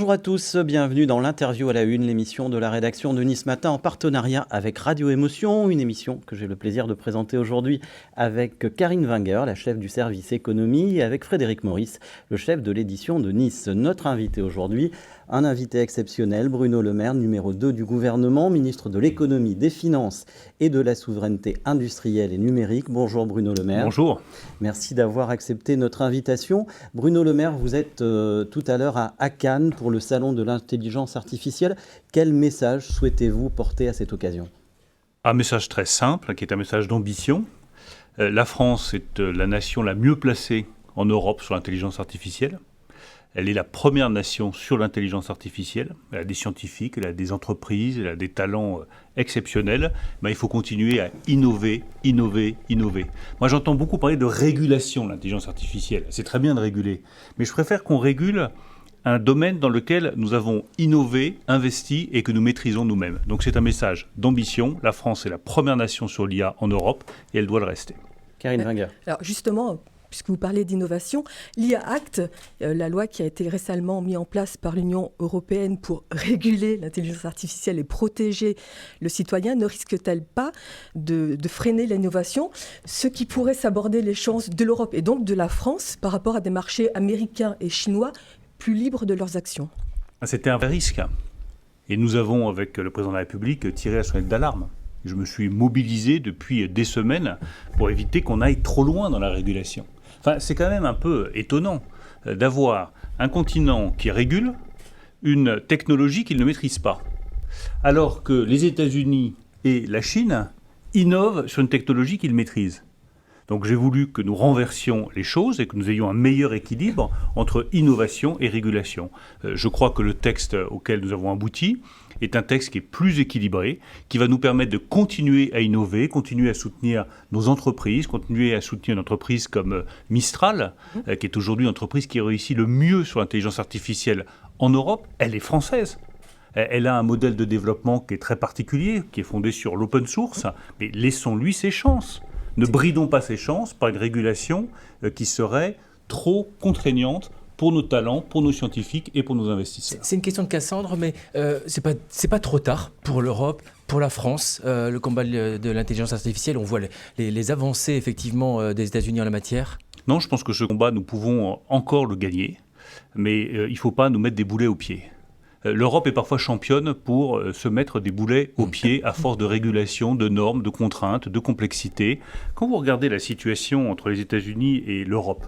Bonjour à tous, bienvenue dans l'interview à la une, l'émission de la rédaction de Nice Matin en partenariat avec Radio Émotion, une émission que j'ai le plaisir de présenter aujourd'hui avec Karine Wenger, la chef du service économie, et avec Frédéric Maurice, le chef de l'édition de Nice. Notre invité aujourd'hui, un invité exceptionnel, Bruno Le Maire, numéro 2 du gouvernement, ministre de l'économie, des finances et de la souveraineté industrielle et numérique. Bonjour Bruno Le Maire. Bonjour. Merci d'avoir accepté notre invitation. Bruno Le Maire, vous êtes tout à l'heure à Cannes pour le salon de l'intelligence artificielle. Quel message souhaitez-vous porter à cette occasion ? Un message très simple, qui est un message d'ambition. La France est la nation la mieux placée en Europe sur l'intelligence artificielle. Elle est la première nation sur l'intelligence artificielle. Elle a des scientifiques, elle a des entreprises, elle a des talents exceptionnels. Mais il faut continuer à innover. Moi, j'entends beaucoup parler de régulation de l'intelligence artificielle. C'est très bien de réguler, mais je préfère qu'on régule un domaine dans lequel nous avons innové, investi et que nous maîtrisons nous-mêmes. Donc c'est un message d'ambition. La France est la première nation sur l'IA en Europe et elle doit le rester. Karine Wenger. Alors justement, puisque vous parlez d'innovation, l'IA Act, la loi qui a été récemment mise en place par l'Union européenne pour réguler l'intelligence artificielle et protéger le citoyen, ne risque-t-elle pas de freiner l'innovation, ce qui pourrait s'aborder les chances de l'Europe et donc de la France par rapport à des marchés américains et chinois plus libres de leurs actions ? C'était un vrai risque. Et nous avons, avec le président de la République, tiré la sonnette d'alarme. Je me suis mobilisé depuis des semaines pour éviter qu'on aille trop loin dans la régulation. Enfin, c'est quand même un peu étonnant d'avoir un continent qui régule une technologie qu'il ne maîtrise pas, alors que les États-Unis et la Chine innovent sur une technologie qu'ils maîtrisent. Donc j'ai voulu que nous renversions les choses et que nous ayons un meilleur équilibre entre innovation et régulation. Je crois que le texte auquel nous avons abouti est un texte qui est plus équilibré, qui va nous permettre de continuer à innover, continuer à soutenir nos entreprises, continuer à soutenir une entreprise comme Mistral, qui est aujourd'hui l'entreprise qui réussit le mieux sur l'intelligence artificielle en Europe. Elle est française. Elle a un modèle de développement qui est très particulier, qui est fondé sur l'open source, mais laissons-lui ses chances. Ne bridons pas ses chances par une régulation qui serait trop contraignante pour nos talents, pour nos scientifiques et pour nos investisseurs. C'est une question de Cassandre, mais c'est pas trop tard pour l'Europe, pour la France, le combat de l'intelligence artificielle. On voit les avancées effectivement des États-Unis en la matière. Non, je pense que ce combat, nous pouvons encore le gagner, mais il ne faut pas nous mettre des boulets aux pieds. L'Europe est parfois championne pour se mettre des boulets aux pieds à force de régulation, de normes, de contraintes, de complexité. Quand vous regardez la situation entre les États-Unis et l'Europe,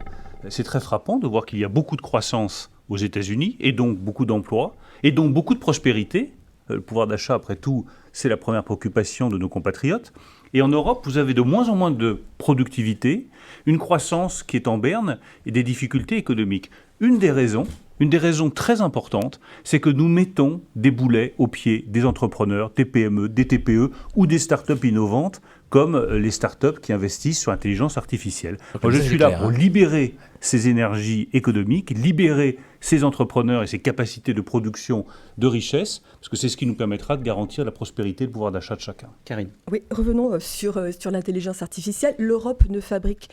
c'est très frappant de voir qu'il y a beaucoup de croissance aux États-Unis, et donc beaucoup d'emplois, et donc beaucoup de prospérité. Le pouvoir d'achat, après tout, c'est la première préoccupation de nos compatriotes. Et en Europe, vous avez de moins en moins de productivité, une croissance qui est en berne et des difficultés économiques. Une des raisons très importantes, c'est que nous mettons des boulets aux pieds des entrepreneurs, des PME, des TPE ou des startups innovantes, comme les startups qui investissent sur l'intelligence artificielle. Moi, je suis là pour libérer ces énergies économiques, libérer ces entrepreneurs et ces capacités de production de richesse, parce que c'est ce qui nous permettra de garantir la prospérité et le pouvoir d'achat de chacun. Karine. Oui, revenons sur l'intelligence artificielle. L'Europe ne fabrique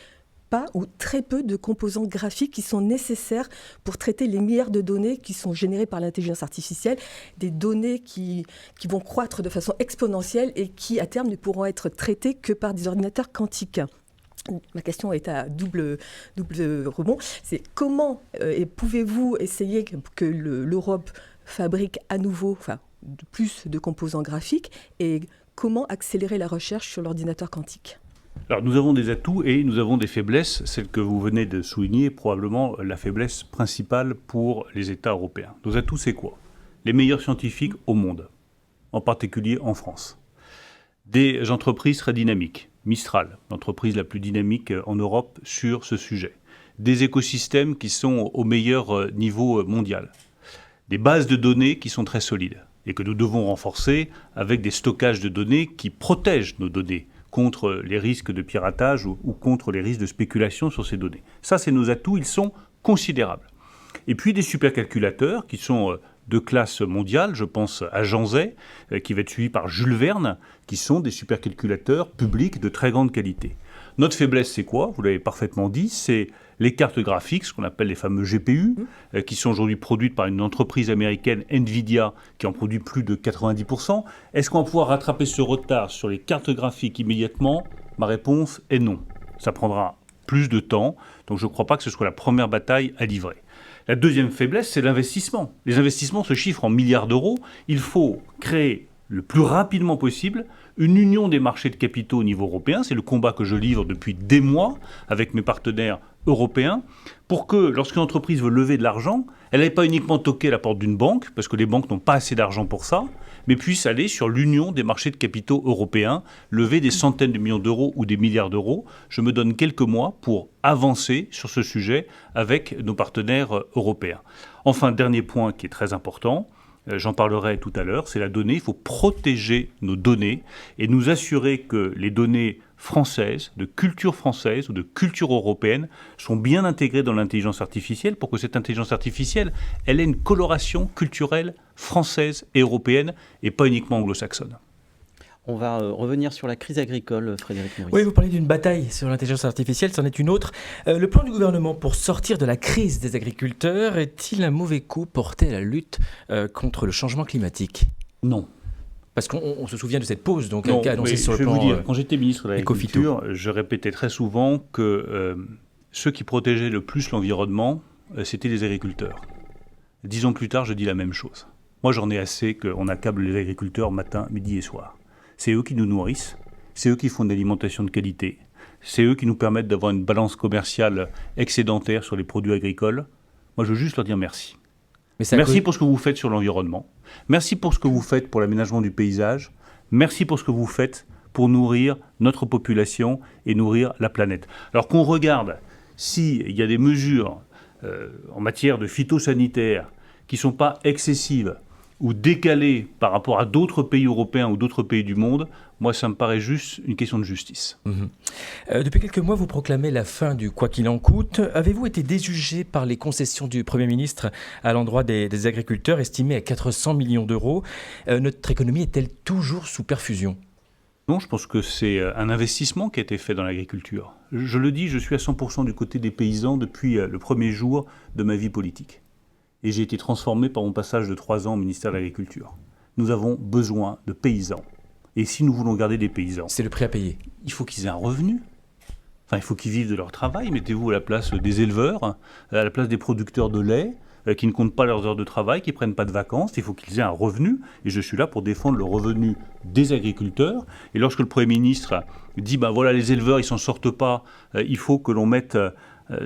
pas ou très peu de composants graphiques qui sont nécessaires pour traiter les milliards de données qui sont générées par l'intelligence artificielle, des données qui vont croître de façon exponentielle et qui, à terme, ne pourront être traitées que par des ordinateurs quantiques. Ma question est à double rebond. C'est comment pouvez-vous essayer que l'Europe fabrique à nouveau plus de composants graphiques et comment accélérer la recherche sur l'ordinateur quantique ? Alors nous avons des atouts et nous avons des faiblesses. Celle que vous venez de souligner est probablement la faiblesse principale pour les États européens. Nos atouts, c'est quoi ? Les meilleurs scientifiques au monde, en particulier en France. Des entreprises très dynamiques. Mistral, l'entreprise la plus dynamique en Europe sur ce sujet. Des écosystèmes qui sont au meilleur niveau mondial. Des bases de données qui sont très solides et que nous devons renforcer avec des stockages de données qui protègent nos données contre les risques de piratage ou contre les risques de spéculation sur ces données. Ça, c'est nos atouts, ils sont considérables. Et puis des supercalculateurs qui sont de classe mondiale, je pense à Janzay, qui va être suivi par Jules Verne, qui sont des supercalculateurs publics de très grande qualité. Notre faiblesse, c'est quoi? Vous l'avez parfaitement dit, c'est les cartes graphiques, ce qu'on appelle les fameux GPU, qui sont aujourd'hui produites par une entreprise américaine, Nvidia, qui en produit plus de 90%. Est-ce qu'on va pouvoir rattraper ce retard sur les cartes graphiques immédiatement? Ma réponse est non. Ça prendra plus de temps, donc je ne crois pas que ce soit la première bataille à livrer. La deuxième faiblesse, c'est l'investissement. Les investissements se chiffrent en milliards d'euros. Il faut créer le plus rapidement possible une union des marchés de capitaux au niveau européen. C'est le combat que je livre depuis des mois avec mes partenaires européens pour que lorsqu'une entreprise veut lever de l'argent, elle n'aille pas uniquement toquer à la porte d'une banque, parce que les banques n'ont pas assez d'argent pour ça, mais puisse aller sur l'union des marchés de capitaux européens, lever des centaines de millions d'euros ou des milliards d'euros. Je me donne quelques mois pour avancer sur ce sujet avec nos partenaires européens. Enfin, dernier point qui est très important, j'en parlerai tout à l'heure, c'est la donnée. Il faut protéger nos données et nous assurer que les données françaises, de culture française ou de culture européenne sont bien intégrées dans l'intelligence artificielle pour que cette intelligence artificielle, elle ait une coloration culturelle française et européenne et pas uniquement anglo-saxonne. On va revenir sur la crise agricole, Frédéric Maurice. Oui, vous parlez d'une bataille sur l'intelligence artificielle, c'en est une autre. Le plan du gouvernement pour sortir de la crise des agriculteurs est-il un mauvais coup porté à la lutte contre le changement climatique? Non. Parce qu'on se souvient de cette pause donc, Non, qu'a annoncé sur le je vais plan vous dire, quand j'étais ministre de Ecofito. l'Agriculture, je répétais très souvent que ceux qui protégeaient le plus l'environnement, c'était les agriculteurs. 10 ans plus tard, je dis la même chose. Moi, j'en ai assez qu'on accable les agriculteurs matin, midi et soir. C'est eux qui nous nourrissent, c'est eux qui font de l'alimentation de qualité, c'est eux qui nous permettent d'avoir une balance commerciale excédentaire sur les produits agricoles. Moi, je veux juste leur dire merci. Merci pour ce que vous faites sur l'environnement. Merci pour ce que vous faites pour l'aménagement du paysage. Merci pour ce que vous faites pour nourrir notre population et nourrir la planète. Alors qu'on regarde s'il y a des mesures en matière de phytosanitaire qui ne sont pas excessives ou décalées par rapport à d'autres pays européens ou d'autres pays du monde, moi, ça me paraît juste une question de justice. Depuis quelques mois, vous proclamez la fin du « quoi qu'il en coûte ». Avez-vous été déjugé par les concessions du Premier ministre à l'endroit des agriculteurs, estimées à 400 millions d'euros? Notre économie est-elle toujours sous perfusion? Non, je pense que c'est un investissement qui a été fait dans l'agriculture. Je le dis, je suis à 100% du côté des paysans depuis le premier jour de ma vie politique. Et j'ai été transformé par mon passage de 3 ans au ministère de l'Agriculture. Nous avons besoin de paysans. Et si nous voulons garder des paysans, c'est le prix à payer. Il faut qu'ils aient un revenu. Enfin, il faut qu'ils vivent de leur travail. Mettez-vous à la place des éleveurs, à la place des producteurs de lait, qui ne comptent pas leurs heures de travail, qui ne prennent pas de vacances. Il faut qu'ils aient un revenu. Et je suis là pour défendre le revenu des agriculteurs. Et lorsque le Premier ministre dit, voilà, les éleveurs, ils ne s'en sortent pas, il faut que l'on mette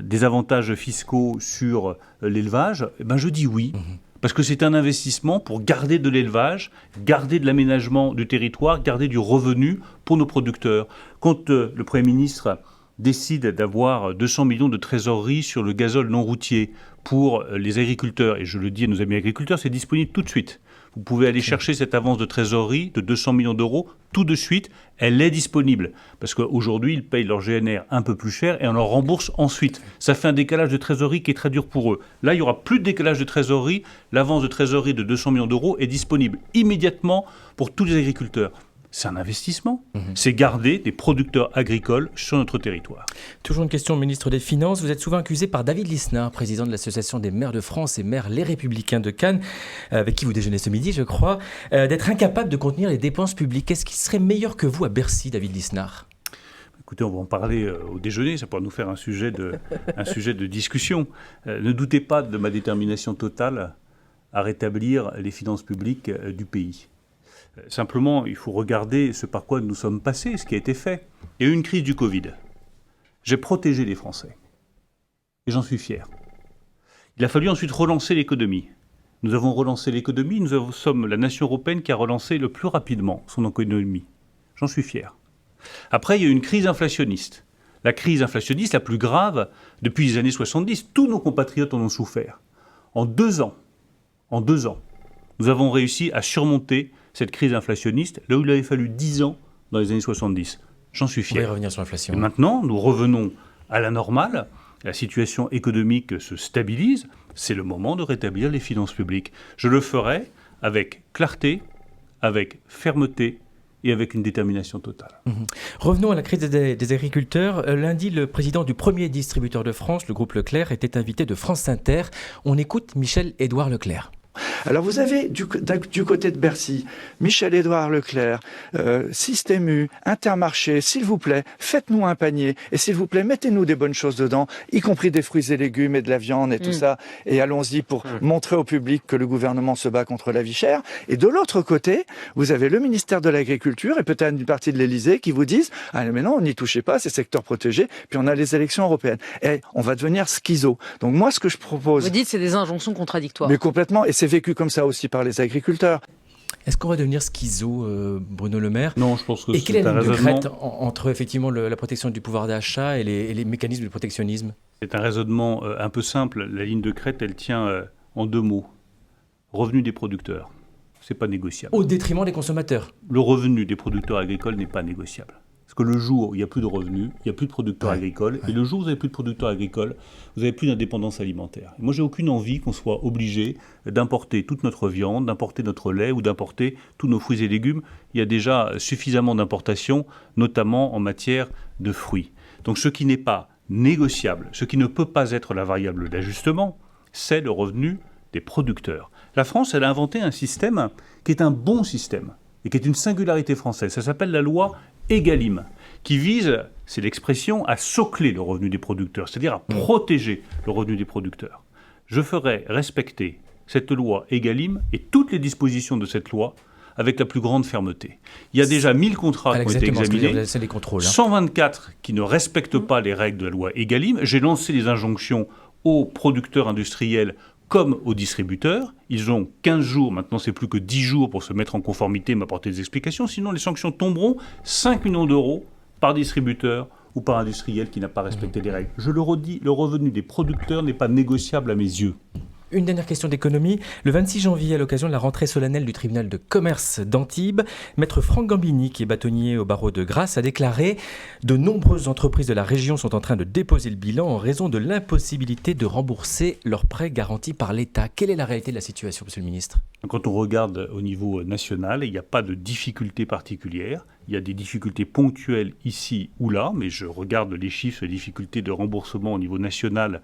des avantages fiscaux sur l'élevage, je dis oui. Parce que c'est un investissement pour garder de l'élevage, garder de l'aménagement du territoire, garder du revenu pour nos producteurs. Quand le Premier ministre décide d'avoir 200 millions de trésorerie sur le gazole non routier pour les agriculteurs, et je le dis à nos amis agriculteurs, c'est disponible tout de suite. Vous pouvez aller chercher cette avance de trésorerie de 200 millions d'euros tout de suite. Elle est disponible. Parce qu'aujourd'hui, ils payent leur GNR un peu plus cher et on leur rembourse ensuite. Ça fait un décalage de trésorerie qui est très dur pour eux. Là, il n'y aura plus de décalage de trésorerie. L'avance de trésorerie de 200 millions d'euros est disponible immédiatement pour tous les agriculteurs. C'est un investissement. C'est garder des producteurs agricoles sur notre territoire. Toujours une question au ministre des Finances. Vous êtes souvent accusé par David Lisnard, président de l'Association des maires de France et maires Les Républicains de Cannes, avec qui vous déjeunez ce midi, je crois, d'être incapable de contenir les dépenses publiques. Est-ce qu'il serait meilleur que vous à Bercy, David Lisnard? Écoutez, on va en parler au déjeuner, ça pourra nous faire un sujet de discussion. Ne doutez pas de ma détermination totale à rétablir les finances publiques du pays. Simplement, il faut regarder ce par quoi nous sommes passés, ce qui a été fait. Il y a eu une crise du Covid. J'ai protégé les Français. Et j'en suis fier. Il a fallu ensuite relancer l'économie. Nous avons relancé l'économie, nous sommes la nation européenne qui a relancé le plus rapidement son économie. J'en suis fier. Après, il y a eu une crise inflationniste. La crise inflationniste la plus grave depuis les années 70. Tous nos compatriotes en ont souffert. En 2 ans, nous avons réussi à surmonter cette crise inflationniste, là où il avait fallu 10 ans dans les années 70. J'en suis fier. On va y revenir sur l'inflation. Et maintenant, nous revenons à la normale. La situation économique se stabilise. C'est le moment de rétablir les finances publiques. Je le ferai avec clarté, avec fermeté et avec une détermination totale. Revenons à la crise des agriculteurs. Lundi, le président du premier distributeur de France, le groupe Leclerc, était invité de France Inter. On écoute Michel-Édouard Leclerc. Alors vous avez du côté de Bercy, Michel-Édouard Leclerc, Système U, Intermarché, s'il vous plaît, faites-nous un panier et s'il vous plaît, mettez-nous des bonnes choses dedans, y compris des fruits et légumes et de la viande et tout ça, et allons-y pour montrer au public que le gouvernement se bat contre la vie chère. Et de l'autre côté, vous avez le ministère de l'Agriculture et peut-être une partie de l'Élysée qui vous disent « Ah mais non, n'y touchez pas, c'est secteur protégé, puis on a les élections européennes. » Et on va devenir schizo. Donc moi, ce que je propose... Vous dites c'est des injonctions contradictoires. Mais complètement, et c'est vécu comme ça aussi par les agriculteurs. Est-ce qu'on va devenir schizo, Bruno Le Maire ? Non, je pense que et quelle est c'est la un ligne de raisonnement... crête entre effectivement la protection du pouvoir d'achat et les mécanismes de protectionnisme ? C'est un raisonnement un peu simple. La ligne de crête, elle tient en 2 mots. Revenu des producteurs. C'est pas négociable. Au détriment des consommateurs. Le revenu des producteurs agricoles n'est pas négociable. Parce que le jour où il n'y a plus de revenus, il n'y a plus de producteurs agricoles. Et le jour où vous n'avez plus de producteurs agricoles, vous n'avez plus d'indépendance alimentaire. Et moi, j'ai aucune envie qu'on soit obligé d'importer toute notre viande, d'importer notre lait ou d'importer tous nos fruits et légumes. Il y a déjà suffisamment d'importations, notamment en matière de fruits. Donc ce qui n'est pas négociable, ce qui ne peut pas être la variable d'ajustement, c'est le revenu des producteurs. La France, elle a inventé un système qui est un bon système et qui est une singularité française. Ça s'appelle la loi Egalim, qui vise, c'est l'expression, à socler le revenu des producteurs, c'est-à-dire à protéger le revenu des producteurs. Je ferai respecter cette loi Egalim et toutes les dispositions de cette loi avec la plus grande fermeté. Il y a déjà 1000 contrats qui ont été examinés, c'est les contrôles, 124 qui ne respectent pas les règles de la loi Egalim. J'ai lancé des injonctions aux producteurs industriels comme aux distributeurs. Ils ont 15 jours, maintenant c'est plus que 10 jours pour se mettre en conformité et m'apporter des explications. Sinon, les sanctions tomberont, 5 millions d'euros par distributeur ou par industriel qui n'a pas respecté les règles. Je le redis, le revenu des producteurs n'est pas négociable à mes yeux. Une dernière question d'économie. Le 26 janvier, à l'occasion de la rentrée solennelle du tribunal de commerce d'Antibes, maître Franck Gambini, qui est bâtonnier au barreau de Grasse, a déclaré « De nombreuses entreprises de la région sont en train de déposer le bilan en raison de l'impossibilité de rembourser leurs prêts garantis par l'État ». Quelle est la réalité de la situation, monsieur le ministre ? Quand on regarde au niveau national, il n'y a pas de difficultés particulières. Il y a des difficultés ponctuelles ici ou là, mais je regarde les chiffres, les difficultés de remboursement au niveau national,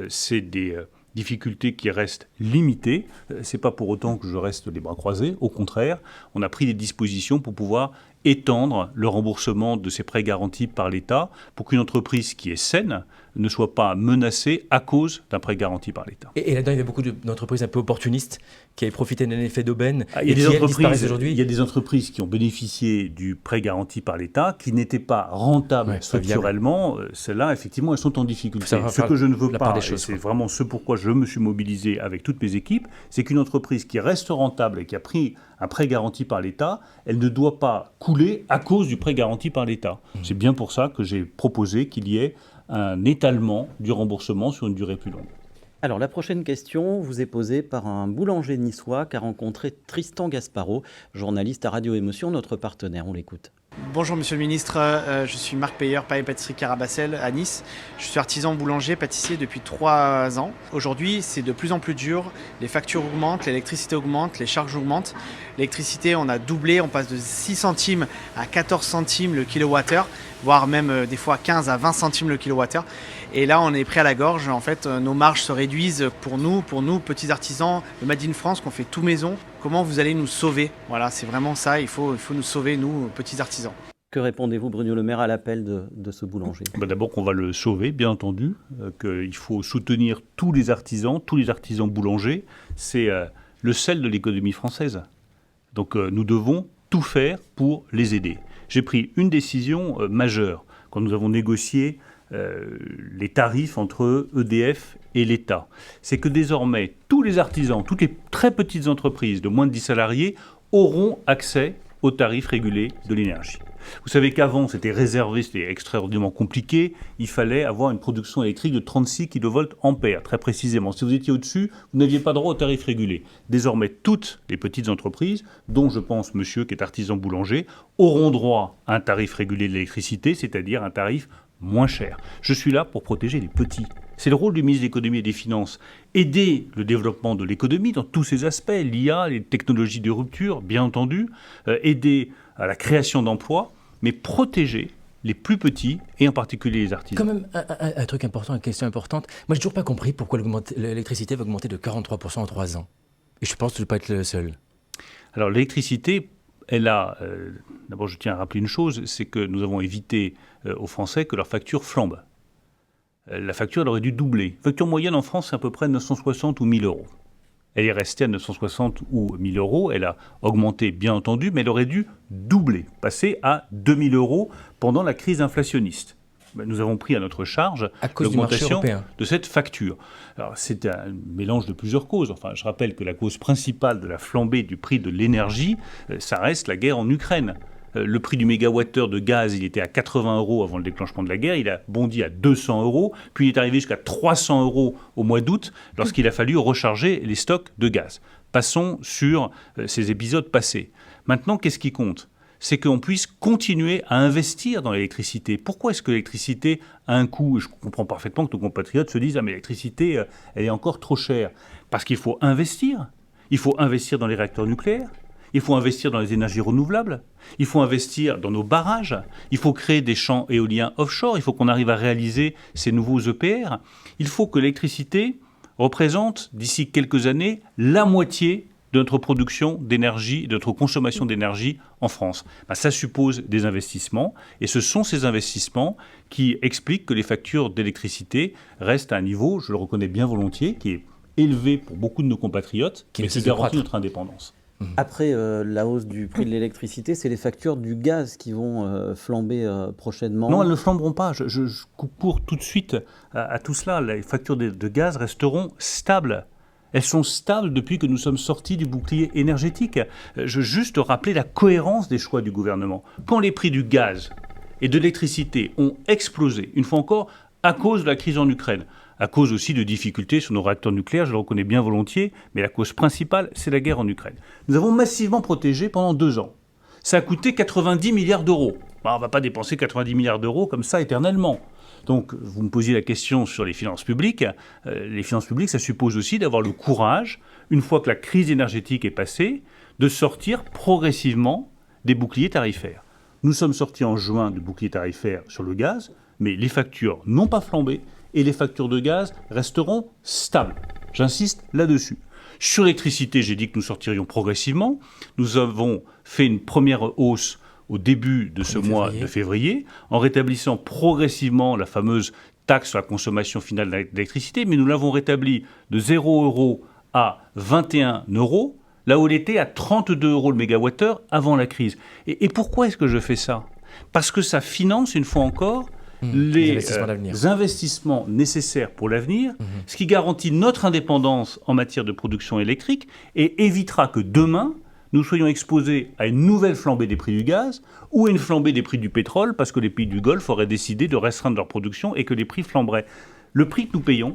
c'est des difficultés qui restent limitées. C'est pas pour autant que je reste les bras croisés. Au contraire, on a pris des dispositions pour pouvoir étendre le remboursement de ces prêts garantis par l'État pour qu'une entreprise qui est saine ne soit pas menacée à cause d'un prêt garanti par l'État. Et là-dedans, il y a beaucoup d'entreprises un peu opportunistes qui avaient profité d'un effet d'aubaine et qui disparaissent aujourd'hui. Il y a des entreprises qui ont bénéficié du prêt garanti par l'État qui n'étaient pas rentables structurellement. Celles-là, effectivement, elles sont en difficulté. Ce que je ne veux pas, et c'est vraiment ce pourquoi je me suis mobilisé avec toutes mes équipes, c'est qu'une entreprise qui reste rentable et qui a pris un prêt garanti par l'État, elle ne doit pas couler à cause du prêt garanti par l'État. C'est bien pour ça que j'ai proposé qu'il y ait un étalement du remboursement sur une durée plus longue. Alors, la prochaine question vous est posée par un boulanger niçois qu'a rencontré Tristan Gasparot, journaliste à Radio Émotion, notre partenaire. On l'écoute. Bonjour Monsieur le Ministre, je suis Marc Payer, pain et pâtisserie Carabacel à Nice. Je suis artisan boulanger pâtissier depuis 3 ans. Aujourd'hui, c'est de plus en plus dur. Les factures augmentent, l'électricité augmente, les charges augmentent. L'électricité, on a doublé, on passe de 6 centimes à 14 centimes le kilowattheure, voire même des fois 15 à 20 centimes le kilowattheure. Et là, on est pris à la gorge. En fait, nos marges se réduisent pour nous, petits artisans, le Made in France qu'on fait tout maison. Comment vous allez nous sauver ? Voilà, c'est vraiment ça. Il faut nous sauver, nous, petits artisans. Que répondez-vous, Bruno Le Maire, à l'appel de ce boulanger ? D'abord qu'on va le sauver, bien entendu, qu'il faut soutenir tous les artisans boulangers. C'est le sel de l'économie française. Donc nous devons tout faire pour les aider. J'ai pris une décision majeure quand nous avons négocié les tarifs entre EDF et l'État. C'est que désormais, tous les artisans, toutes les très petites entreprises de moins de 10 salariés auront accès aux tarifs régulés de l'énergie. Vous savez qu'avant, c'était réservé, c'était extraordinairement compliqué. Il fallait avoir une production électrique de 36 kVA, très précisément. Si vous étiez au-dessus, vous n'aviez pas droit aux tarifs régulés. Désormais, toutes les petites entreprises, dont je pense monsieur qui est artisan boulanger, auront droit à un tarif régulé de l'électricité, c'est-à-dire un tarif moins cher. Je suis là pour protéger les petits. C'est le rôle du ministre de l'économie et des finances. Aider le développement de l'économie dans tous ses aspects, l'IA, les technologies de rupture, bien entendu, aider à la création d'emplois, mais protéger les plus petits et en particulier les artisans. Quand même, un truc important, une question importante. Moi, j'ai toujours pas compris pourquoi l'électricité va augmenter de 43% en 3 ans. Et je pense que je ne vais pas être le seul. Alors, l'électricité, elle a... d'abord, je tiens à rappeler une chose, c'est que nous avons évité aux Français que leur facture flambe. La facture, elle aurait dû doubler. La facture moyenne en France, c'est à peu près 960 ou 1000 euros. Elle est restée à 960 ou 1000 euros. Elle a augmenté, bien entendu, mais elle aurait dû doubler, passer à 2000 euros pendant la crise inflationniste. Nous avons pris à notre charge l'augmentation de cette facture. Alors, c'est un mélange de plusieurs causes. Enfin, je rappelle que la cause principale de la flambée du prix de l'énergie, ça reste la guerre en Ukraine. Le prix du mégawattheure de gaz, il était à 80 euros avant le déclenchement de la guerre. Il a bondi à 200 euros, puis il est arrivé jusqu'à 300 euros au mois d'août, lorsqu'il a fallu recharger les stocks de gaz. Passons sur ces épisodes passés. Maintenant, qu'est-ce qui compte ? C'est qu'on puisse continuer à investir dans l'électricité. Pourquoi est-ce que l'électricité a un coût ? Je comprends parfaitement que nos compatriotes se disent « Ah, mais l'électricité, elle est encore trop chère. » Parce qu'il faut investir. Il faut investir dans les réacteurs nucléaires. Il faut investir dans les énergies renouvelables, il faut investir dans nos barrages, il faut créer des champs éoliens offshore, il faut qu'on arrive à réaliser ces nouveaux EPR. Il faut que l'électricité représente, d'ici quelques années, la moitié de notre production d'énergie, de notre consommation d'énergie en France. Ça suppose des investissements, et ce sont ces investissements qui expliquent que les factures d'électricité restent à un niveau, je le reconnais bien volontiers, qui est élevé pour beaucoup de nos compatriotes, mais qui garantit notre indépendance. Après la hausse du prix de l'électricité, c'est les factures du gaz qui vont flamber prochainement. Non, elles ne flamberont pas. Je coupe court tout de suite à tout cela. Les factures de gaz resteront stables. Elles sont stables depuis que nous sommes sortis du bouclier énergétique. Je veux juste rappeler la cohérence des choix du gouvernement. Quand les prix du gaz et de l'électricité ont explosé, une fois encore, à cause de la crise en Ukraine, à cause aussi de difficultés sur nos réacteurs nucléaires, je le reconnais bien volontiers, mais la cause principale, c'est la guerre en Ukraine. Nous avons massivement protégé pendant 2 ans. Ça a coûté 90 milliards d'euros. On ne va pas dépenser 90 milliards d'euros comme ça éternellement. Donc, vous me posiez la question sur les finances publiques. Les finances publiques, ça suppose aussi d'avoir le courage, une fois que la crise énergétique est passée, de sortir progressivement des boucliers tarifaires. Nous sommes sortis en juin du bouclier tarifaire sur le gaz, mais les factures n'ont pas flambé et les factures de gaz resteront stables. J'insiste là-dessus. Sur l'électricité, j'ai dit que nous sortirions progressivement. Nous avons fait une première hausse au début de ce mois de février, en rétablissant progressivement la fameuse taxe sur la consommation finale d'électricité, mais nous l'avons rétablie de 0 € à 21 €, là où elle était à 32 € le mégawattheure avant la crise. Et pourquoi est-ce que je fais ça ? Parce que ça finance, une fois encore, les investissements nécessaires pour l'avenir, ce qui garantit notre indépendance en matière de production électrique et évitera que demain, nous soyons exposés à une nouvelle flambée des prix du gaz ou à une flambée des prix du pétrole parce que les pays du Golfe auraient décidé de restreindre leur production et que les prix flamberaient. Le prix que nous payons,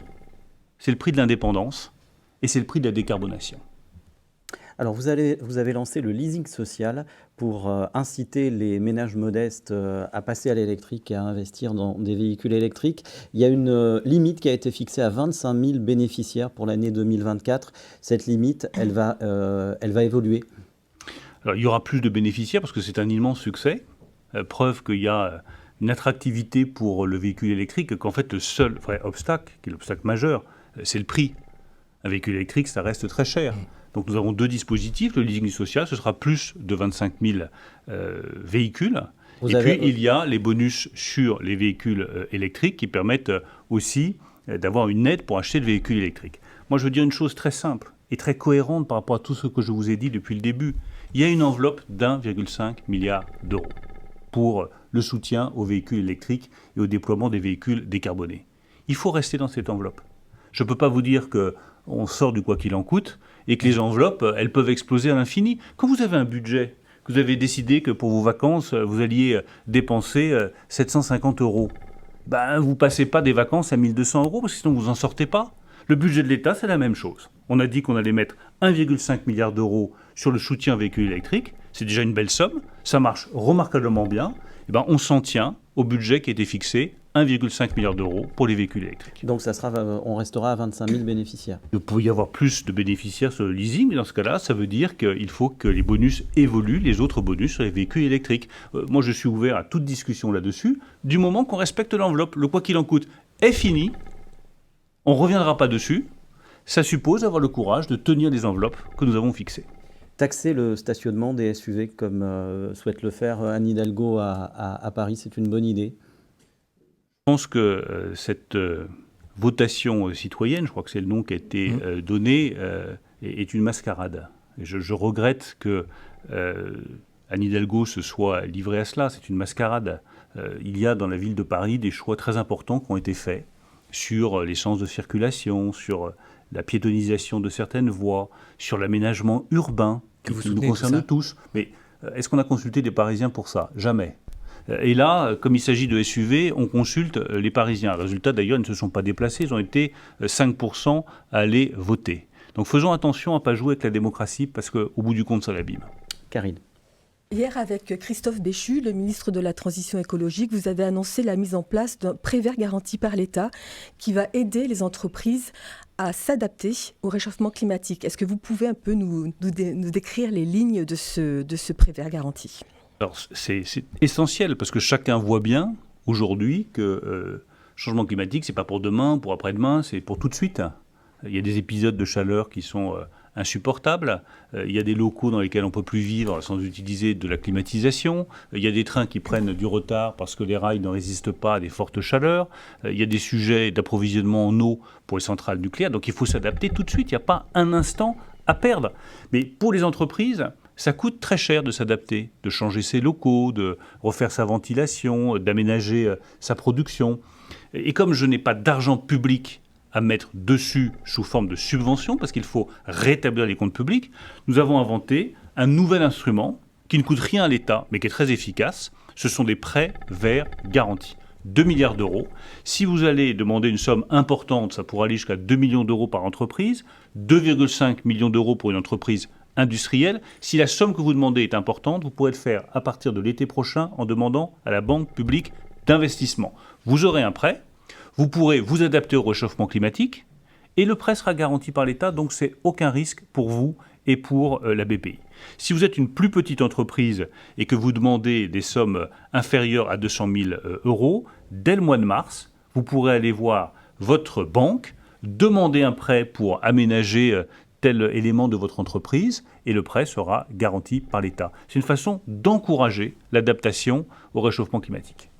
c'est le prix de l'indépendance et c'est le prix de la décarbonation. Alors vous avez lancé le leasing social pour inciter les ménages modestes à passer à l'électrique et à investir dans des véhicules électriques. Il y a une limite qui a été fixée à 25 000 bénéficiaires pour l'année 2024. Cette limite, elle va évoluer. Alors, il y aura plus de bénéficiaires parce que c'est un immense succès. Preuve qu'il y a une attractivité pour le véhicule électrique, qu'en fait le seul vrai obstacle, qui est l'obstacle majeur, c'est le prix. Un véhicule électrique, ça reste très cher. Donc nous avons 2 dispositifs. Le leasing social, ce sera plus de 25 000 véhicules. Puis il y a les bonus sur les véhicules électriques qui permettent aussi d'avoir une aide pour acheter le véhicule électrique. Moi, je veux dire une chose très simple et très cohérente par rapport à tout ce que je vous ai dit depuis le début. Il y a une enveloppe d'1,5 milliard d'euros pour le soutien aux véhicules électriques et au déploiement des véhicules décarbonés. Il faut rester dans cette enveloppe. Je ne peux pas vous dire qu'on sort du quoi qu'il en coûte et que les enveloppes, elles peuvent exploser à l'infini. Quand vous avez un budget, que vous avez décidé que pour vos vacances, vous alliez dépenser 750 €, vous ne passez pas des vacances à 1 200 € parce que sinon vous n'en sortez pas. Le budget de l'État, c'est la même chose. On a dit qu'on allait mettre 1,5 milliard d'euros sur le soutien aux véhicules électriques. C'est déjà une belle somme. Ça marche remarquablement bien. On s'en tient au budget qui a été fixé 1,5 milliard d'euros pour les véhicules électriques. Donc on restera à 25 000 bénéficiaires. Il peut y avoir plus de bénéficiaires sur le leasing, mais dans ce cas-là, ça veut dire qu'il faut que les bonus évoluent, les autres bonus sur les véhicules électriques. Moi, je suis ouvert à toute discussion là-dessus, du moment qu'on respecte l'enveloppe. Le quoi qu'il en coûte est fini, on ne reviendra pas dessus. Ça suppose d'avoir le courage de tenir les enveloppes que nous avons fixées. Taxer le stationnement des SUV comme souhaite le faire Anne Hidalgo à Paris, c'est une bonne idée. Je pense que cette votation citoyenne, je crois que c'est le nom qui a été donné, est une mascarade. Et je regrette que Anne Hidalgo se soit livrée à cela. C'est une mascarade. Il y a dans la ville de Paris des choix très importants qui ont été faits sur les sens de circulation, sur la piétonisation de certaines voies, sur l'aménagement urbain, qui nous concerne tous. Mais est-ce qu'on a consulté des Parisiens pour ça? Jamais. Et là, comme il s'agit de SUV, on consulte les Parisiens. Résultat, d'ailleurs, ils ne se sont pas déplacés. Ils ont été 5% à aller voter. Donc faisons attention à ne pas jouer avec la démocratie, parce qu'au bout du compte, ça l'abîme. Karine. Hier, avec Christophe Béchu, le ministre de la Transition écologique, vous avez annoncé la mise en place d'un prêt vert garanti par l'État qui va aider les entreprises à s'adapter au réchauffement climatique. Est-ce que vous pouvez un peu nous décrire les lignes de ce prêt vert garanti ? Alors, c'est essentiel, parce que chacun voit bien aujourd'hui que le changement climatique, ce n'est pas pour demain, pour après-demain, c'est pour tout de suite. Il y a des épisodes de chaleur qui sont insupportables. Il y a des locaux dans lesquels on ne peut plus vivre sans utiliser de la climatisation. Il y a des trains qui prennent du retard parce que les rails ne résistent pas à des fortes chaleurs. Il y a des sujets d'approvisionnement en eau pour les centrales nucléaires. Donc il faut s'adapter tout de suite. Il n'y a pas un instant à perdre. Mais pour les entreprises, ça coûte très cher de s'adapter, de changer ses locaux, de refaire sa ventilation, d'aménager sa production. Et comme je n'ai pas d'argent public à mettre dessus sous forme de subvention, parce qu'il faut rétablir les comptes publics, nous avons inventé un nouvel instrument qui ne coûte rien à l'État, mais qui est très efficace. Ce sont des prêts verts garantis. 2 milliards d'euros. Si vous allez demander une somme importante, ça pourra aller jusqu'à 2 millions d'euros par entreprise, 2,5 millions d'euros pour une entreprise industrielle. Si la somme que vous demandez est importante, vous pourrez le faire à partir de l'été prochain en demandant à la Banque publique d'investissement. Vous aurez un prêt. Vous pourrez vous adapter au réchauffement climatique et le prêt sera garanti par l'État, donc c'est aucun risque pour vous et pour la BPI. Si vous êtes une plus petite entreprise et que vous demandez des sommes inférieures à 200 000 euros, dès le mois de mars, vous pourrez aller voir votre banque, demander un prêt pour aménager tel élément de votre entreprise et le prêt sera garanti par l'État. C'est une façon d'encourager l'adaptation au réchauffement climatique.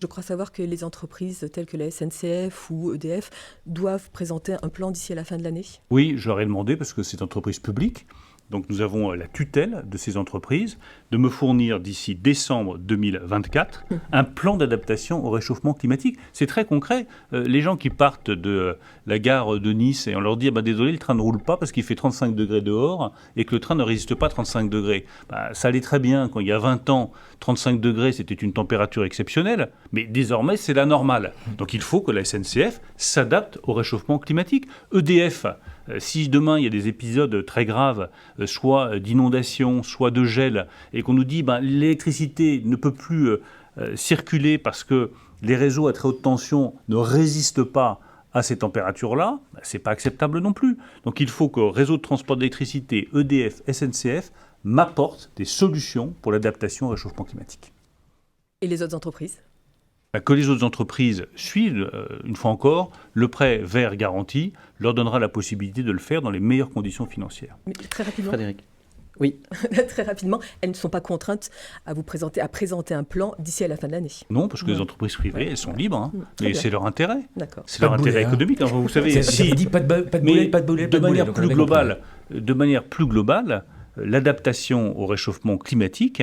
Je crois savoir que les entreprises telles que la SNCF ou EDF doivent présenter un plan d'ici à la fin de l'année. Oui, je leur ai demandé, parce que c'est une entreprise publique, donc nous avons la tutelle de ces entreprises, de me fournir d'ici décembre 2024 un plan d'adaptation au réchauffement climatique. C'est très concret. Les gens qui partent de la gare de Nice et on leur dit désolé, le train ne roule pas parce qu'il fait 35 degrés dehors et que le train ne résiste pas à 35 degrés. Ça allait très bien quand il y a 20 ans, 35 degrés c'était une température exceptionnelle, mais désormais c'est la normale. Donc il faut que la SNCF s'adapte au réchauffement climatique. EDF, si demain il y a des épisodes très graves, soit d'inondation, soit de gel, et qu'on nous dit l'électricité ne peut plus circuler parce que les réseaux à très haute tension ne résistent pas à ces températures-là, ce n'est pas acceptable non plus. Donc il faut que le réseau de transport d'électricité, EDF, SNCF, m'apporte des solutions pour l'adaptation au réchauffement climatique. Et les autres entreprises ? Que les autres entreprises suivent, une fois encore, le prêt vert garanti leur donnera la possibilité de le faire dans les meilleures conditions financières. Mais très rapidement. Frédéric. Oui. Très rapidement, elles ne sont pas contraintes à présenter un plan d'ici à la fin de l'année. Non, parce que les entreprises privées, elles sont libres. Et c'est leur intérêt. D'accord. C'est leur intérêt économique. Vous savez, dit pas de boulet, de manière plus globale, l'adaptation au réchauffement climatique,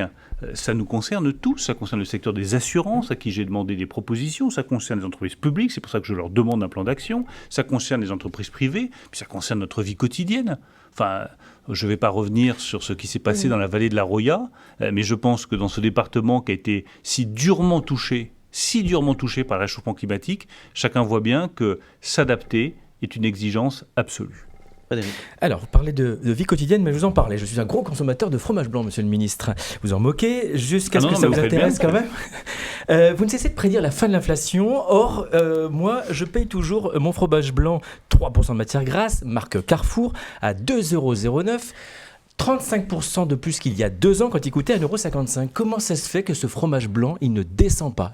ça nous concerne tous. Ça concerne le secteur des assurances, à qui j'ai demandé des propositions. Ça concerne les entreprises publiques, c'est pour ça que je leur demande un plan d'action. Ça concerne les entreprises privées, puis ça concerne notre vie quotidienne. Enfin, je ne vais pas revenir sur ce qui s'est passé dans la vallée de la Roya, mais je pense que dans ce département qui a été si durement touché par le réchauffement climatique, chacun voit bien que s'adapter est une exigence absolue. Frédéric. Alors, vous parlez de vie quotidienne, mais je vous en parlais. Je suis un gros consommateur de fromage blanc, monsieur le ministre. Vous en moquez, jusqu'à ce que ça vous intéresse quand même. Vous ne cessez de prédire la fin de l'inflation. Or, moi, je paye toujours mon fromage blanc 3% de matière grasse, marque Carrefour, à 2,09 €. 35% de plus qu'il y a 2 ans quand il coûtait 1,55 €. Comment ça se fait que ce fromage blanc, il ne descend pas ?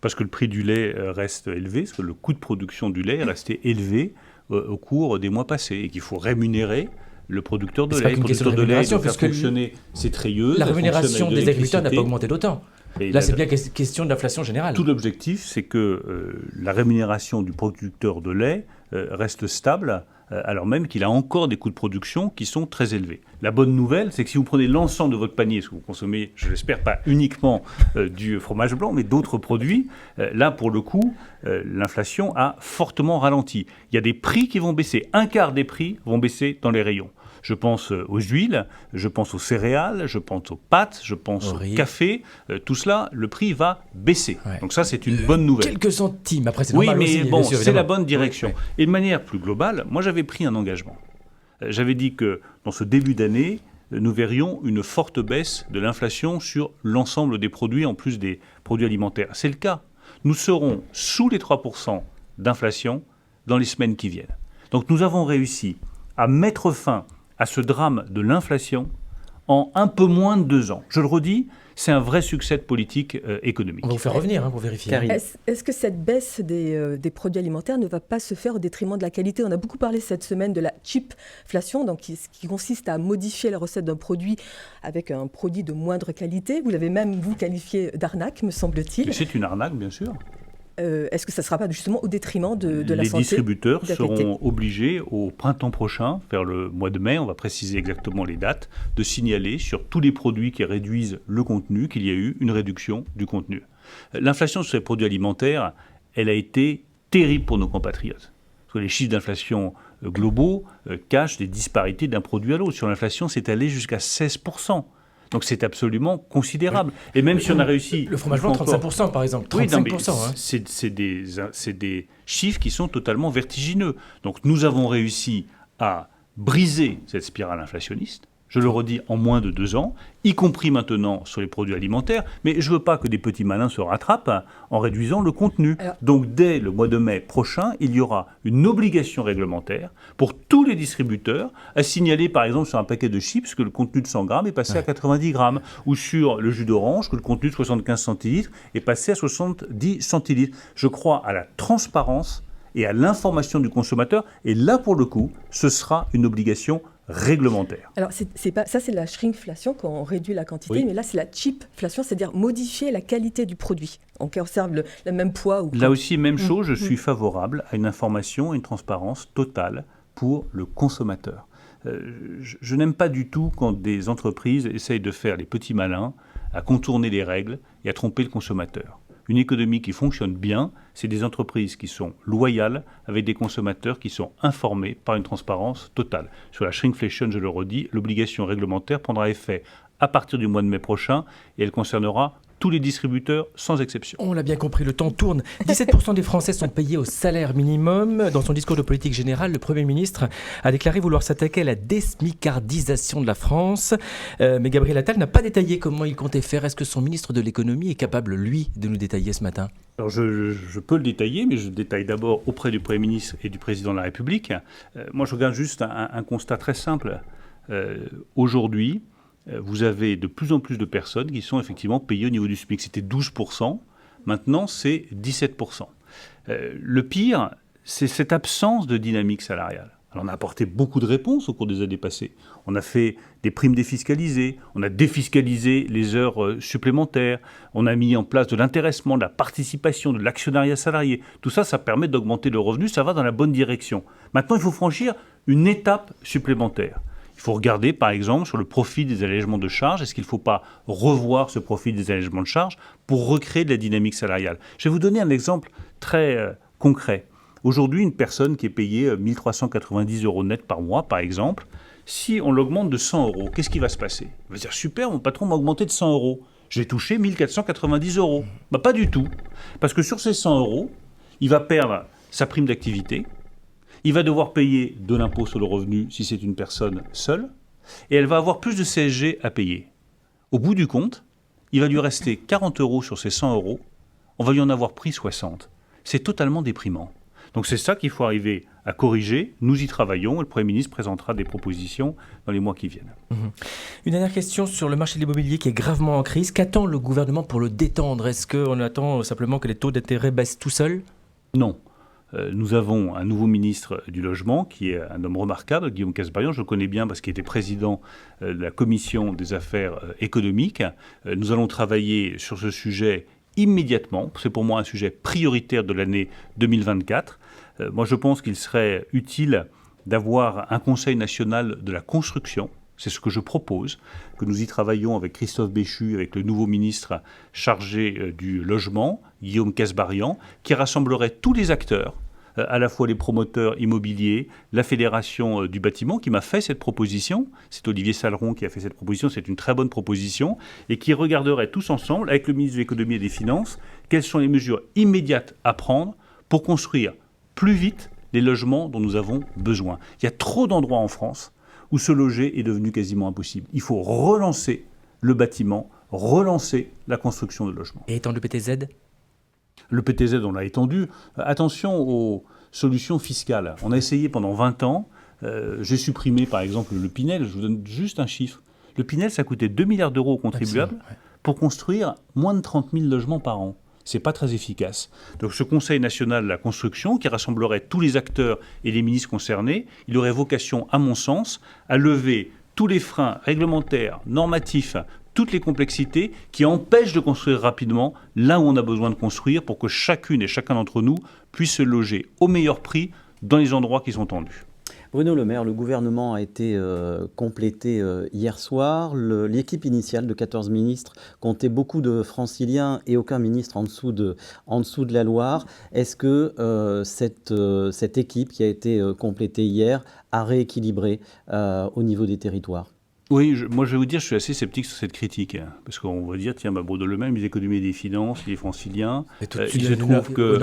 Parce que le prix du lait reste élevé, parce que le coût de production du lait est resté élevé au cours des mois passés, et qu'il faut rémunérer le producteur de lait. Le producteur de lait doit faire fonctionner ses treilleuses. La rémunération des agriculteurs n'a pas augmenté d'autant. Et là, c'est bien question d'inflation générale. Tout l'objectif, c'est que la rémunération du producteur de lait reste stable, alors même qu'il a encore des coûts de production qui sont très élevés. La bonne nouvelle, c'est que si vous prenez l'ensemble de votre panier, ce que vous consommez, je l'espère, pas uniquement du fromage blanc, mais d'autres produits, là, pour le coup, l'inflation a fortement ralenti. Il y a des prix qui vont baisser. Un quart des prix vont baisser dans les rayons. Je pense aux huiles, je pense aux céréales, je pense aux pâtes, je pense au café. Tout cela, le prix va baisser. Ouais. Donc ça, c'est une bonne nouvelle. Quelques centimes, après c'est normal aussi. Oui, mais bon, c'est la bonne direction. Oui. Et de manière plus globale, moi j'avais pris un engagement. J'avais dit que dans ce début d'année, nous verrions une forte baisse de l'inflation sur l'ensemble des produits, en plus des produits alimentaires. C'est le cas. Nous serons sous les 3% d'inflation dans les semaines qui viennent. Donc nous avons réussi à mettre fin à ce drame de l'inflation en un peu moins de 2 ans. Je le redis, c'est un vrai succès de politique économique. On va vous faire revenir pour vérifier. Est-ce que cette baisse des produits alimentaires ne va pas se faire au détriment de la qualité ? On a beaucoup parlé cette semaine de la cheapflation, donc qui consiste à modifier la recette d'un produit avec un produit de moindre qualité. Vous l'avez même, vous, qualifié d'arnaque, me semble-t-il. Mais c'est une arnaque, bien sûr. Est-ce que ça ne sera pas justement au détriment de la santé ? Les distributeurs seront obligés au printemps prochain, vers le mois de mai, on va préciser exactement les dates, de signaler sur tous les produits qui réduisent le contenu qu'il y a eu une réduction du contenu. L'inflation sur les produits alimentaires, elle a été terrible pour nos compatriotes. Parce que les chiffres d'inflation globaux cachent des disparités d'un produit à l'autre. Sur l'inflation, c'est allé jusqu'à 16%. Donc c'est absolument considérable. Et même si on a réussi... Le fromage blanc, 35% par exemple. 35%. Oui, c'est des chiffres qui sont totalement vertigineux. Donc nous avons réussi à briser cette spirale inflationniste. Je le redis, en moins de 2 ans, y compris maintenant sur les produits alimentaires. Mais je ne veux pas que des petits malins se rattrapent en réduisant le contenu. Donc dès le mois de mai prochain, il y aura une obligation réglementaire pour tous les distributeurs à signaler, par exemple, sur un paquet de chips que le contenu de 100 grammes est passé à 90 grammes, ou sur le jus d'orange que le contenu de 75 centilitres est passé à 70 centilitres. Je crois à la transparence et à l'information du consommateur. Et là, pour le coup, ce sera une obligation réglementaire. Alors, c'est la shrinkflation quand on réduit la quantité, mais là, c'est la cheapflation, c'est-à-dire modifier la qualité du produit. On conserve le même poids. Là aussi, même chose, je suis favorable à une information et une transparence totale pour le consommateur. Je n'aime pas du tout quand des entreprises essayent de faire les petits malins, à contourner les règles et à tromper le consommateur. Une économie qui fonctionne bien, c'est des entreprises qui sont loyales avec des consommateurs qui sont informés par une transparence totale. Sur la shrinkflation, je le redis, l'obligation réglementaire prendra effet à partir du mois de mai prochain et elle concernera tous les distributeurs sans exception. On l'a bien compris, le temps tourne. 17% des Français sont payés au salaire minimum. Dans son discours de politique générale, le Premier ministre a déclaré vouloir s'attaquer à la désmicardisation de la France. Mais Gabriel Attal n'a pas détaillé comment il comptait faire. Est-ce que son ministre de l'économie est capable, lui, de nous détailler ce matin ? Alors je peux le détailler, mais je le détaille d'abord auprès du Premier ministre et du Président de la République. Moi, je regarde juste un constat très simple. Aujourd'hui, vous avez de plus en plus de personnes qui sont effectivement payées au niveau du SMIC. C'était 12%, maintenant c'est 17%. Le pire, c'est cette absence de dynamique salariale. Alors on a apporté beaucoup de réponses au cours des années passées. On a fait des primes défiscalisées, on a défiscalisé les heures supplémentaires, on a mis en place de l'intéressement, de la participation, de l'actionnariat salarié. Tout ça, ça permet d'augmenter le revenu, ça va dans la bonne direction. Maintenant, il faut franchir une étape supplémentaire. Il faut regarder, par exemple, sur le profit des allègements de charges. Est-ce qu'il ne faut pas revoir ce profit des allègements de charges pour recréer de la dynamique salariale ? Je vais vous donner un exemple très concret. Aujourd'hui, une personne qui est payée 1 390 € net par mois, par exemple, si on l'augmente de 100 €, qu'est-ce qui va se passer ? Il va se dire « Super, mon patron m'a augmenté de 100 €. Je vais toucher 1 490 €. » Pas du tout. Parce que sur ces 100 €, il va perdre sa prime d'activité, Il va devoir payer de l'impôt sur le revenu si c'est une personne seule, et elle va avoir plus de CSG à payer. Au bout du compte, il va lui rester 40 € sur ses 100 €, on va lui en avoir pris 60. C'est totalement déprimant. Donc c'est ça qu'il faut arriver à corriger. Nous y travaillons et le Premier ministre présentera des propositions dans les mois qui viennent. Une dernière question sur le marché de l'immobilier qui est gravement en crise. Qu'attend le gouvernement pour le détendre? Est-ce qu'on attend simplement que les taux d'intérêt baissent tout seuls? Non. Nous avons un nouveau ministre du Logement qui est un homme remarquable, Guillaume Kasbarian. Je le connais bien parce qu'il était président de la commission des affaires économiques. Nous allons travailler sur ce sujet immédiatement. C'est pour moi un sujet prioritaire de l'année 2024. Moi, je pense qu'il serait utile d'avoir un Conseil national de la construction. C'est ce que je propose, que nous y travaillons avec Christophe Béchu, avec le nouveau ministre chargé du logement, Guillaume Kasbarian, qui rassemblerait tous les acteurs, à la fois les promoteurs immobiliers, la Fédération du bâtiment, qui m'a fait cette proposition. C'est Olivier Saleron qui a fait cette proposition, c'est une très bonne proposition, et qui regarderait tous ensemble, avec le ministre de l'économie et des finances, quelles sont les mesures immédiates à prendre pour construire plus vite les logements dont nous avons besoin. Il y a trop d'endroits en France où se loger est devenu quasiment impossible. Il faut relancer le bâtiment, relancer la construction de logements. Et étendre le PTZ? Le PTZ, on l'a étendu. Attention aux solutions fiscales. On a essayé pendant 20 ans. J'ai supprimé, par exemple, le Pinel. Je vous donne juste un chiffre. Le Pinel, ça coûtait 2 milliards d'euros aux contribuables pour construire moins de 30 000 logements par an. C'est pas très efficace. Donc ce Conseil national de la construction, qui rassemblerait tous les acteurs et les ministres concernés, il aurait vocation, à mon sens, à lever tous les freins réglementaires, normatifs, toutes les complexités qui empêchent de construire rapidement là où on a besoin de construire pour que chacune et chacun d'entre nous puisse se loger au meilleur prix dans les endroits qui sont tendus. Bruno Le Maire, le gouvernement a été complété hier soir. L'équipe initiale de 14 ministres comptait beaucoup de franciliens et aucun ministre en dessous de la Loire. Est-ce que cette équipe qui a été complétée hier a rééquilibré au niveau des territoires ? Oui, moi je vais vous dire, je suis assez sceptique sur cette critique. Parce qu'on va dire, tiens, Bruno Le Maire, il économie et des finances, il est francilien. Il se trouve que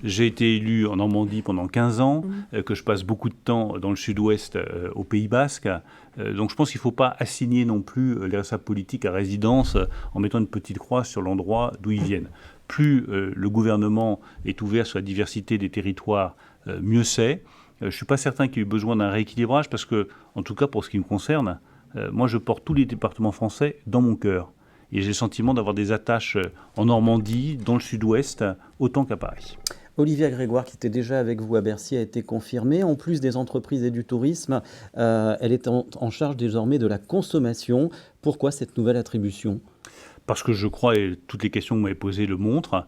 j'ai été élu en Normandie pendant 15 ans, que je passe beaucoup de temps dans le sud-ouest au Pays Basque. Donc je pense qu'il ne faut pas assigner non plus les responsables politiques à résidence en mettant une petite croix sur l'endroit d'où ils viennent. Plus le gouvernement est ouvert sur la diversité des territoires, mieux c'est. Je ne suis pas certain qu'il y ait eu besoin d'un rééquilibrage parce que, en tout cas pour ce qui me concerne, moi, je porte tous les départements français dans mon cœur. Et j'ai le sentiment d'avoir des attaches en Normandie, dans le sud-ouest, autant qu'à Paris. Olivia Grégoire, qui était déjà avec vous à Bercy, a été confirmée. En plus des entreprises et du tourisme, elle est en charge désormais de la consommation. Pourquoi cette nouvelle attribution ? Parce que je crois, et toutes les questions que vous m'avez posées le montrent,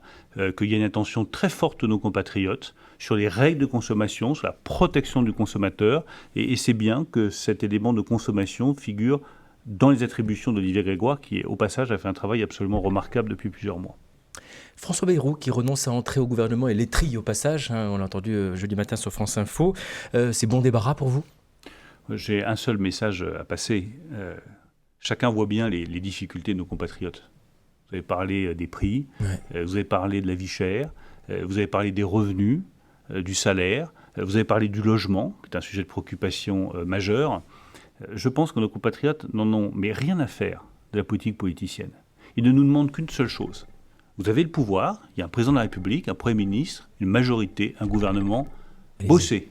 qu'il y a une attention très forte de nos compatriotes sur les règles de consommation, sur la protection du consommateur. Et c'est bien que cet élément de consommation figure dans les attributions d'Olivier Grégoire, qui, au passage, a fait un travail absolument remarquable depuis plusieurs mois. François Bayrou, qui renonce à entrer au gouvernement et l'étrille au passage, on l'a entendu jeudi matin sur France Info. C'est bon débarras pour vous ? J'ai un seul message à passer. Chacun voit bien les difficultés de nos compatriotes. Vous avez parlé des prix, vous avez parlé de la vie chère, vous avez parlé des revenus, du salaire, vous avez parlé du logement, qui est un sujet de préoccupation majeur. Je pense que nos compatriotes n'en ont mais rien à faire de la politique politicienne. Ils ne nous demandent qu'une seule chose. Vous avez le pouvoir, il y a un président de la République, un Premier ministre, une majorité, un gouvernement. Bossez,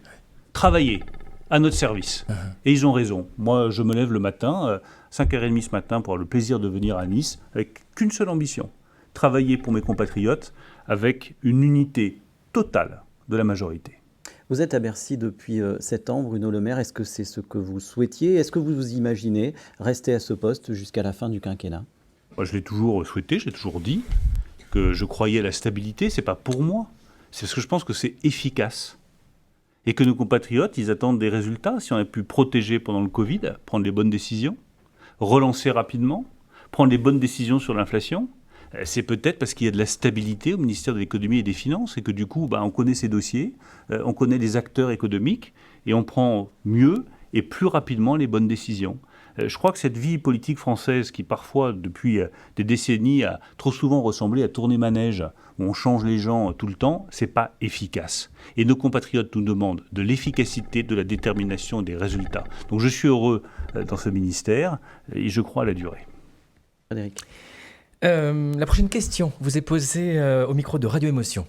travaillez à notre service. Et ils ont raison. Moi, je me lève le matin, 5h30 ce matin, pour avoir le plaisir de venir à Nice, avec qu'une seule ambition. Travailler pour mes compatriotes avec une unité totale de la majorité. Vous êtes à Bercy depuis 7 ans, Bruno Le Maire. Est-ce que c'est ce que vous souhaitiez ? Est-ce que vous vous imaginez rester à ce poste jusqu'à la fin du quinquennat ? Moi, je l'ai toujours souhaité, j'ai toujours dit que je croyais à la stabilité. C'est pas pour moi, c'est parce que je pense que c'est efficace. Et que nos compatriotes, ils attendent des résultats. Si on a pu protéger pendant le Covid, prendre les bonnes décisions, relancer rapidement, prendre les bonnes décisions sur l'inflation, c'est peut-être parce qu'il y a de la stabilité au ministère de l'économie et des finances et que du coup, on connaît ces dossiers, on connaît les acteurs économiques et on prend mieux et plus rapidement les bonnes décisions. Je crois que cette vie politique française qui parfois, depuis des décennies, a trop souvent ressemblé à tourner manège, où on change les gens tout le temps, c'est pas efficace. Et nos compatriotes nous demandent de l'efficacité, de la détermination et des résultats. Donc je suis heureux dans ce ministère et je crois à la durée. Frédéric. La prochaine question vous est posée au micro de Radio Émotion.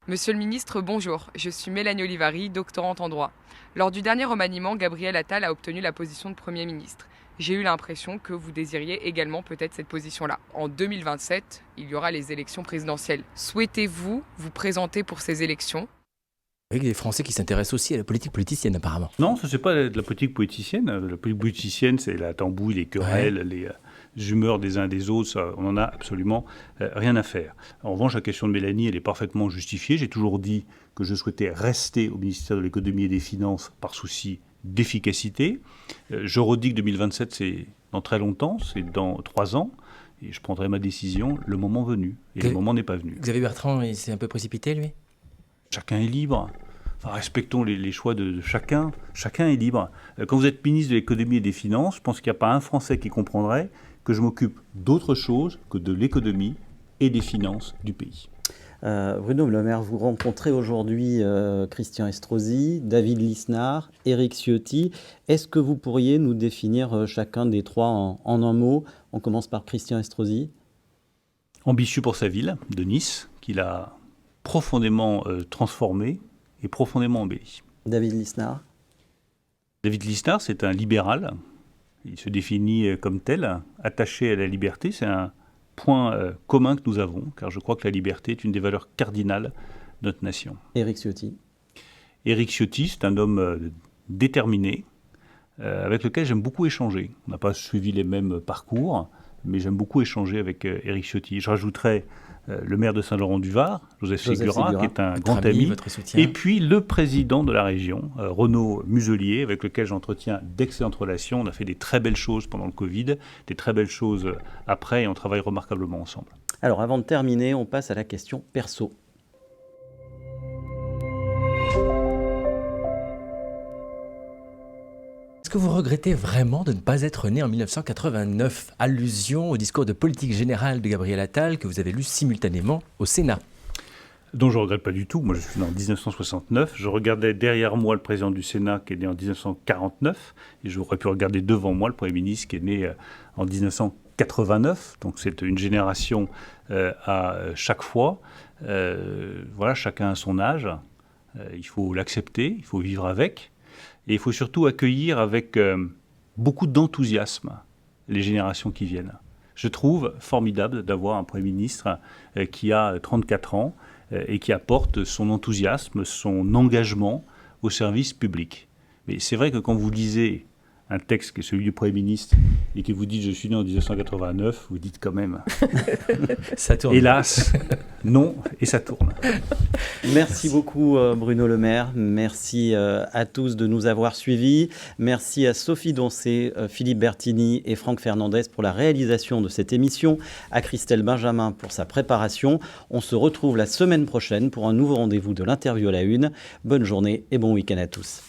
Monsieur le ministre, bonjour. Je suis Mélanie Olivari, doctorante en droit. Lors du dernier remaniement, Gabriel Attal a obtenu la position de Premier ministre. J'ai eu l'impression que vous désiriez également peut-être cette position-là. En 2027, il y aura les élections présidentielles. Souhaitez-vous vous présenter pour ces élections ? Avec des Français qui s'intéressent aussi à la politique politicienne apparemment. Non, ce n'est pas de la politique politicienne. La politique politicienne, c'est la tambouille, les querelles, les humeurs des uns des autres. Ça, on n'en a absolument rien à faire. En revanche, la question de Mélanie, elle est parfaitement justifiée. J'ai toujours dit que je souhaitais rester au ministère de l'économie et des finances par souci d'efficacité. Je redis que 2027, c'est dans très longtemps, c'est dans 3 ans. Et je prendrai ma décision le moment venu. Et le moment n'est pas venu. Xavier Bertrand, il s'est un peu précipité, lui ? Chacun est libre. Enfin, respectons les choix de chacun. Chacun est libre. Quand vous êtes ministre de l'économie et des finances, je pense qu'il n'y a pas un Français qui comprendrait que je m'occupe d'autre chose que de l'économie et des finances du pays. Bruno Le Maire, vous rencontrez aujourd'hui Christian Estrosi, David Lisnard, Éric Ciotti. Est-ce que vous pourriez nous définir chacun des trois en un mot ? On commence par Christian Estrosi. Ambitieux pour sa ville de Nice, qu'il a profondément transformé et profondément embelli. David Lisnard. David Lisnard, c'est un libéral. Il se définit comme tel, attaché à la liberté. C'est un point commun que nous avons, car je crois que la liberté est une des valeurs cardinales de notre nation. Éric Ciotti. Éric Ciotti, c'est un homme déterminé, avec lequel j'aime beaucoup échanger. On n'a pas suivi les mêmes parcours, mais j'aime beaucoup échanger avec Éric Ciotti. Je rajouterais le maire de Saint-Laurent-du-Var, Joseph Segura, qui est un grand ami, et puis le président de la région, Renaud Muselier, avec lequel j'entretiens d'excellentes relations. On a fait des très belles choses pendant le Covid, des très belles choses après, et on travaille remarquablement ensemble. Alors, avant de terminer, on passe à la question perso. Est-ce que vous regrettez vraiment de ne pas être né en 1989 ? Allusion au discours de politique générale de Gabriel Attal que vous avez lu simultanément au Sénat. Dont je ne regrette pas du tout. Moi, je suis né en 1969. Je regardais derrière moi le président du Sénat qui est né en 1949. Et j'aurais pu regarder devant moi le Premier ministre qui est né en 1989. Donc c'est une génération à chaque fois. Voilà, chacun a son âge. Il faut l'accepter, il faut vivre avec. Et il faut surtout accueillir avec beaucoup d'enthousiasme les générations qui viennent. Je trouve formidable d'avoir un Premier ministre qui a 34 ans et qui apporte son enthousiasme, son engagement au service public. Mais c'est vrai que quand vous lisez un texte qui est celui du Premier ministre et que vous dites « je suis né en 1989 », vous dites quand même ça tourne. Hélas, non, et ça tourne. Merci beaucoup Bruno Le Maire, merci à tous de nous avoir suivis, merci à Sophie Doncé, Philippe Bertini et Franck Fernandez pour la réalisation de cette émission, à Christelle Benjamin pour sa préparation. On se retrouve la semaine prochaine pour un nouveau rendez-vous de l'interview à la une. Bonne journée et bon week-end à tous.